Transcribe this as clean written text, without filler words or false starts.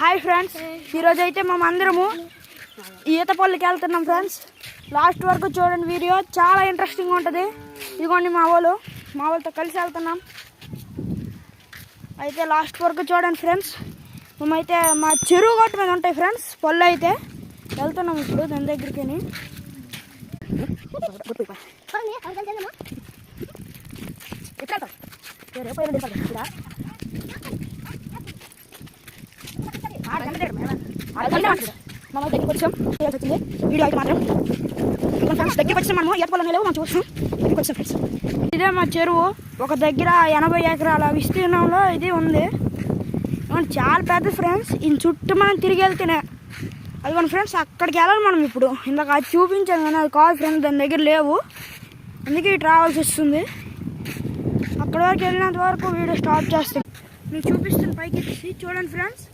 Hi friends, ఈరోజు అయితే మేము అందరము ఈతపల్లికి వెళ్తున్నాం ఫ్రెండ్స్. లాస్ట్ వరకు చూడండి, వీడియో చాలా ఇంట్రెస్టింగ్గా ఉంటుంది. ఇదిగోండి మా వాళ్ళతో కలిసి వెళ్తున్నాం. అయితే లాస్ట్ వరకు చూడండి ఫ్రెండ్స్. మేమైతే మా చెరువు గట్టు మీద ఉంటాయి ఫ్రెండ్స్ పళ్ళు. అయితే వెళ్తున్నాం ఇప్పుడు దాని దగ్గరికి. మనం దగ్గరికి వచ్చాం, వచ్చింది వీడియో అయితే మాత్రం ఫ్రెండ్స్. దగ్గరికి వచ్చాం, మనము ఈతపల్లి లేవు, మనం చూస్తాం. దగ్గరికి వచ్చాం ఫ్రెండ్స్. ఇదే మా చెరువు. ఒక దగ్గర 80 ఎకరాల విస్తీర్ణంలో ఇది ఉంది. చాలా పెద్ద ఫ్రెండ్స్. ఈ చుట్టూ మనం తిరిగి వెళ్తేనే అది ఫ్రెండ్స్ అక్కడికి వెళ్ళాలి మనం. ఇప్పుడు ఇందాక అది చూపించాను కానీ అది కాదు ఫ్రెండ్స్, దాని దగ్గర లేవు, అందుకే ఇటు రావాల్సి వస్తుంది. అక్కడి వరకు వెళ్ళినంత వరకు వీడియో స్టాప్ చేస్తాం. మీకు చూపిస్తాను, పైకి ఎక్కి చూడండి ఫ్రెండ్స్.